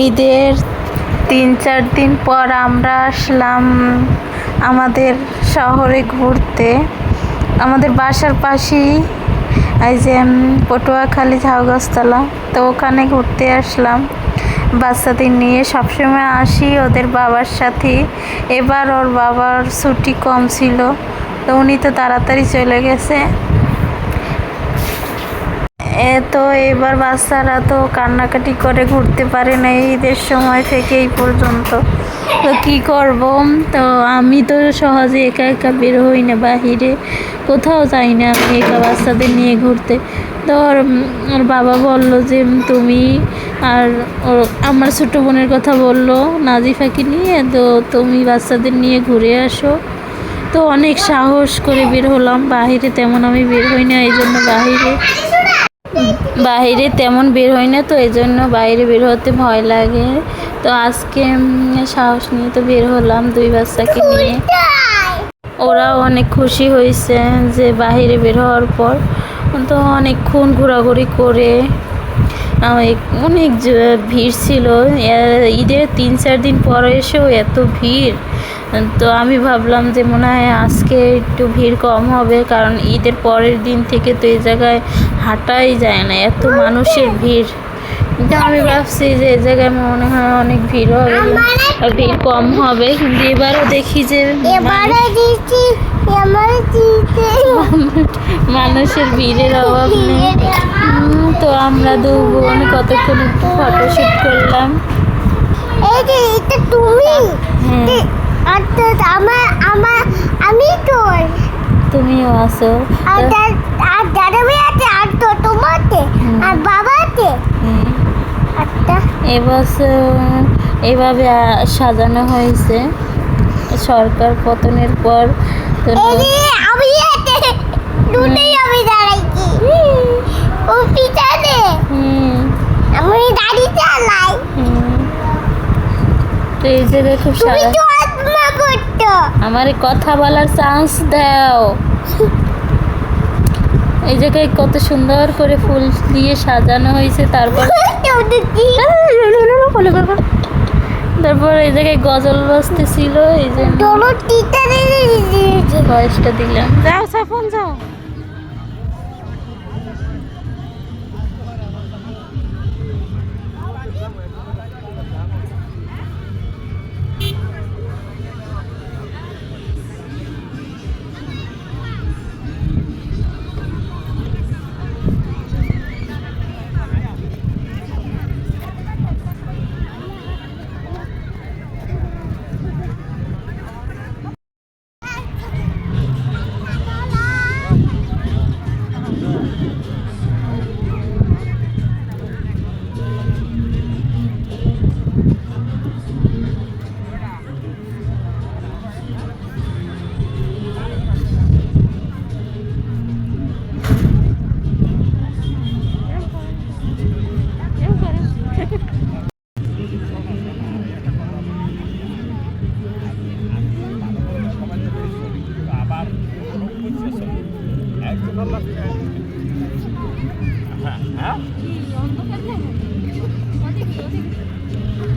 ঈদের 3-4 দিন পর আমরা আসলাম আমাদের শহরে ঘুরতে। আমাদের বাসার পাশেই এই যে পটুয়াখালী ঝাউগাছতলা, তো ওখানে ঘুরতে আসলাম বাচ্চাদের নিয়ে। সবসময় আসি ওদের বাবার সাথে। এবার ওর বাবার ছুটি কম ছিল, তো উনি তো তাড়াতাড়ি চলে গেছে। তো এবার বাচ্চারা তো কান্নাকাটি করে ঘুরতে পারে না ঈদের সময় থেকে এই পর্যন্ত। তো কী করব, তো আমি তো সহজে একা একা বের হই না, বাহিরে কোথাও যাই না আমি একা বাচ্চাদের নিয়ে ঘুরতে। তো ওর বাবা বলল যে তুমি আর আমার ছোটো বোনের কথা বললো নাজিফাকে নিয়ে, তো তুমি বাচ্চাদের নিয়ে ঘুরে আসো। তো অনেক সাহস করে বের হলাম। বাহিরে তেমন আমি বের হই না, এই জন্য বাইরে তেমন বের হয় না, তো এই জন্য বাইরে বের হতে ভয় লাগে। তো আজকে সাহস নিয়ে তো বের হলাম 2 বাচ্চাকে নিয়ে। ওরাও অনেক খুশি হয়েছে যে বাইরে বের হওয়ার পর। তো অনেকক্ষণ ঘোরাঘুরি করে অনেক ভিড় ছিল। ঈদের 3-4 দিন পর এসেও এত ভিড়। তো আমি ভাবলাম যে মনে হয় আজকে একটু ভিড় কম হবে, কারণ ঈদের পরের দিন থেকে তো এই জায়গায় হাঁটাই যায় না, এত মানুষের ভিড়। কিন্তু আমি ভাবছি যে এই জায়গায় মনে হয় অনেক ভিড় হবে, ভিড় কম হবে। কিন্তু এবারও দেখি যে মানুষের ভিড়ের অভাব নেই। তো আমরা 2 বোন কতক্ষণ একটু ফটোশ্যুট করলাম। তুমিও আসো। এভাবে সাজানো হয়েছে সরকার পতনের পর। তো এই জায়গায় খুব আমার কথা বলার চান্স দাও। এই জায়গায় কত সুন্দর করে ফুল দিয়ে সাজানো হয়েছে। তারপর এই জায়গায় গজল বাজতেছিল, এই যে ভয়েসটা দিলাম। যাও সাফন যাও।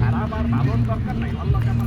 খারাপ আর ভালোর দরকার নাই, অন্য কেমন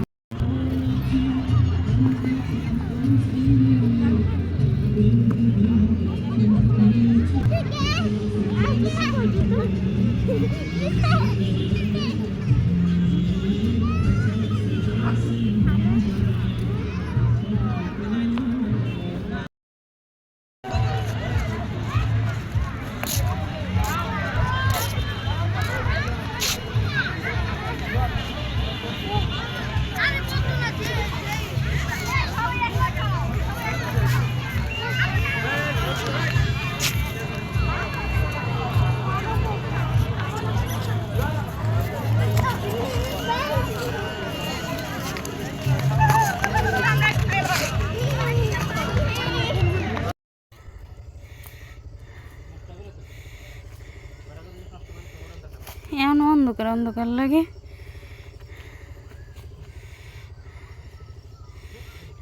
এমন অন্ধকার অন্ধকার লাগে।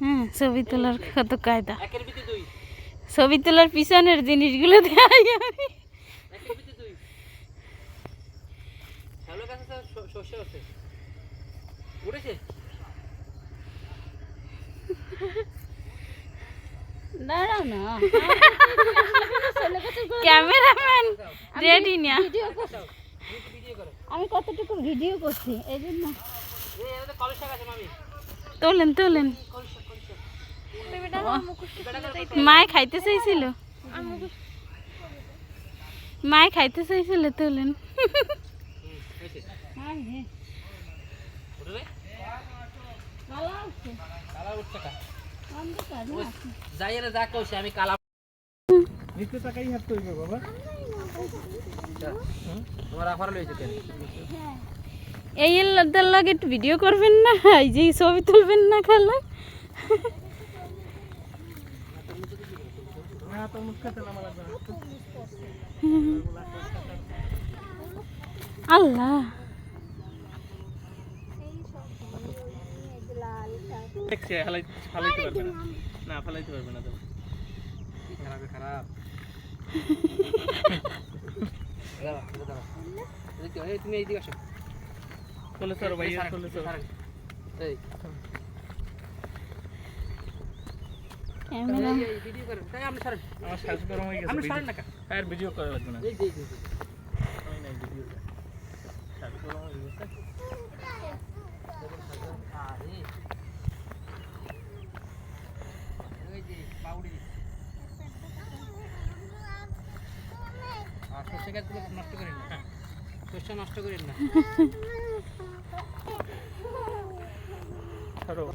হ্যাঁ, ছবি তোলার কত কায়দা। ছবি তোলার পিছনের জিনিসগুলো দেখাই আমি। সর্ষে আছে উঠেছে দাঁড়াও না ক্যামেরাম্যান রেডি না আমি কতটুকু ভিডিও করছি এই জন্য তোলেন তোলেন মায় খাইতে চাইছিল মায় খাইতে চাইছিল তোলেন আমি কালা এই লাগে একটু ভিডিও করবেন না এই যে ছবি তুলবেন না খালা আল্লাহ ফালাইতে পারবে না তো খারাপ তুমি এইদিকে আসো চলে সরো ভাই চলে সরো এই ক্যামেরা ভিডিও করেন তাই আপনি সরেন আমার শ্বাস গরম হয়ে গেছে আপনি সরেন না আর ভিডিও করা লাগবে না এই যে আমি নাই ভিডিও শ্বাস গরম হয়ে গেছে এই যে পাউডি আর সরষে গাছগুলো নষ্ট করেন না সরষে নষ্ট করেন না ছাড়ো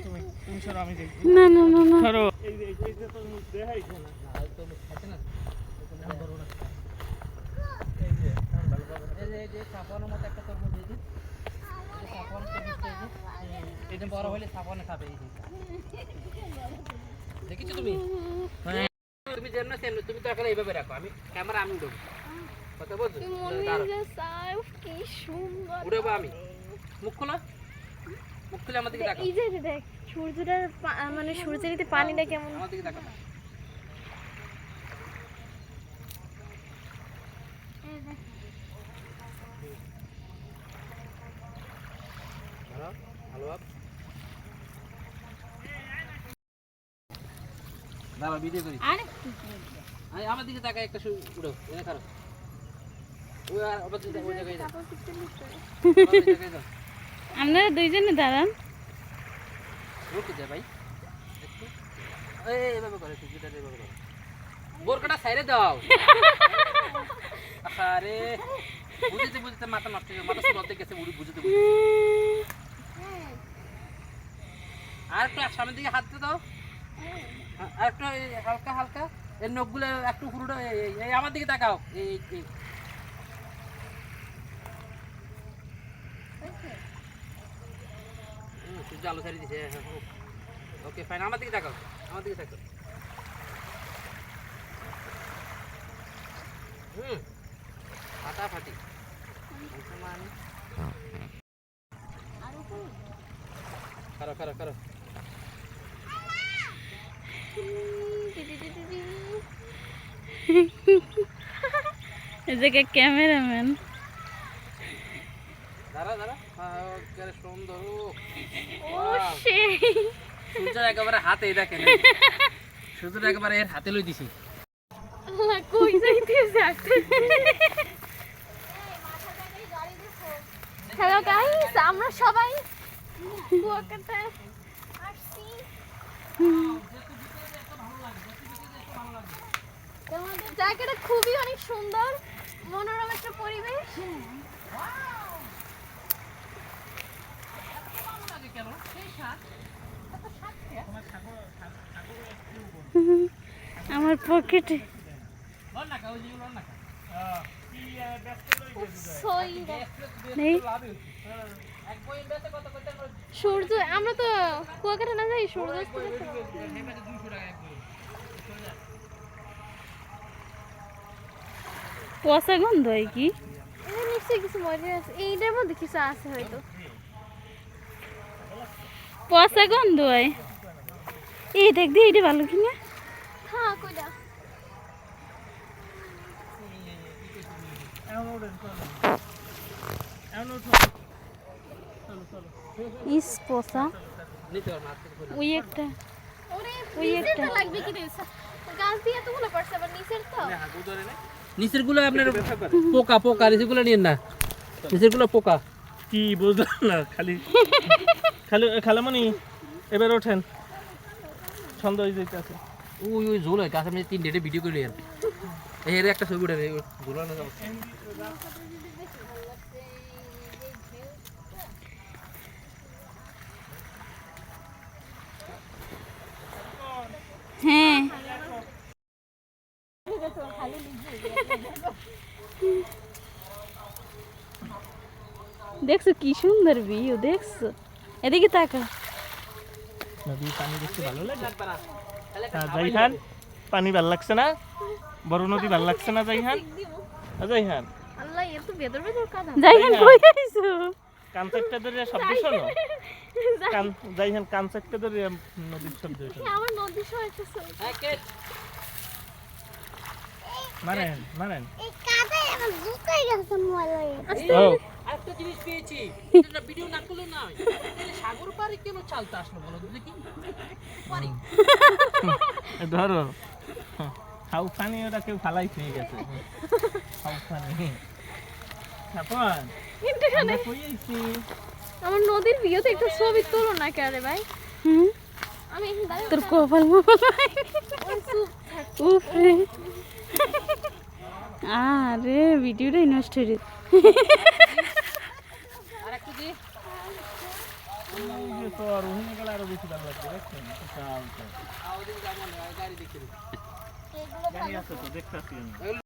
তুমি তুমি ছাড়ো আমি দেখি না না না না ছাড়ো এই যে তো দেখাই না এই যে ভালো পাবে এই যে সাপনের মতো একটা তরমুজ এই যে সাপন তরমুজটা এই যে এটা বড় হলে সাপনে খাবে এই যে দেখিছো তুমি তুমি যেন না সেন তুমি তো এখন এইভাবে রাখো আমি ক্যামেরা আমি উঠাবো কথা বলছো কি সুন্দর উঠাবো আমি মুখ খোলা মুখ খুলে আমার দিকে দেখো এই যে দেখ সূর্যটার মানে সূর্যের নিতে পানিটা কেমন আমার দিকে দেখো ভালো আপ দাঁড়া ভিডিও করি আরে আমার দিকে তাকায় একটা উড়ো এনে খারাপ ওই আর আবার ওই জায়গায় যাও আপনারা দুইজনে দাঁড়ান রুকে যা ভাই একটু এইভাবে করে টুকিটা এইভাবে করো বোরকাটা সাইরে দাও আরে বুঝতে বুঝতে মাথা নষ্ট হয়ে মাথা সব অর্ধেক গেছে বুঝতে আর একটু সামনের দিকে হাত দাও আর একটু হালকা হালকা এর নখগুলো একটু পুরোটা এই আমার দিকে তাকাও এই সূর্য আলো ছাড়িয়ে দিছে ওকে ফাইন আমার দিকে তাকাও আমার দিকে তাকাও ফাটাফাটি খারো খারো খারো এই যে ক্যামেরাম্যান দাঁড়া দাঁড়া সুন্দর সূর্য একেবারে হাতে দেখেন সূর্য একেবারে এর হাতে লই দিছি কই যাইতেছে হ্যালো গাইস আমরা সবাই কুয়াকাটায় আসছি তোমাদের জায়গাটা খুবই অনেক সুন্দর মনোরম একটা পরিবেশ আমার পকেটে নেই সূর্য আমরা তো কুয়াকাটা না যাই সূর্য পচা গন্ধ হয় কি? নিশ্চয়ই কিছু মরে আছে, এইটার মধ্যে কিছু আছে হয়তো। পচা গন্ধ হয়। এই দেখ দি, এটা ভালো কিনা? হ্যাঁ কইরা ইস পচা। নিতে পারবো না, আজকে করে। ওই একটা ওরে ওই নিচেরটা একটা। লাগবে কি রে? গাছ দিয়ে এতগুলো পারছে, আবার নিচের তো নিচের গুলো আপনার পোকা পোকা, নিচের গুলো নিয়েন না, নিচের গুলো পোকা। কি বুঝলাম না, খালি খালি খালামণি এবার ওঠেন, ছন্দ হয়ে যাইতেছে। ওই ওই ঝোল হয় গাছ, আপনি 3 ডেটে ভিডিও করে নিয়েন। এর একটা ছবি উঠে ঝোলানো যাবে। হ্যাঁ দেখছো কি সুন্দর ভিউ, দেখছো? এদিকে তাকা। নদীর পানি দেখতে ভালো লাগে। জাইহান, পানি ভাল লাগছে না? বড় নদী ভাল লাগছে না জাইহান? জাইহান, আল্লাহ, এ তো ভেতর ভেতর কাদা। যাইহান কই আইছো? কানসারটা ধরে শব্দ শোনো। জাইহান কানসারটা ধরে নদীর শব্দ শোনো। আমার নদীর সময় একটা মারেন মারেন। এই কাদায় আমার জুতাই গেছে ময়লা। ও আরেকটা জিনিস পেয়েছি, এটা ভিডিও না করলে না হয়। তাহলে সাগর পাড়ে কেন চালতে আসলো বলো তো দেখি? পারি। ধরো, হাউ পানি ওটা কেউ ফালাই নিয়ে গেছে। হাউ পানি আপন আমরা কই আইছি? আমার নদীর ভিউতে একটা ছবি তোলো না কে ভাই? হুম, আমি এখানে দাঁড়িয়ে তোর কপাল মোপাল ওই চুপ থাক। উফরে। আরে ভিডিওটাই নষ্ট হয়ে গেছে। আরেকটা দি। ওই যে তো আর ওখানে গেলে আরো বেশি ভালো লাগবে, দেখছেন? বিশাল তো। ওদিকে যাবো না, গাড়ি দেখতে। গাড়ি আছে তো, দেখতাছি আমি।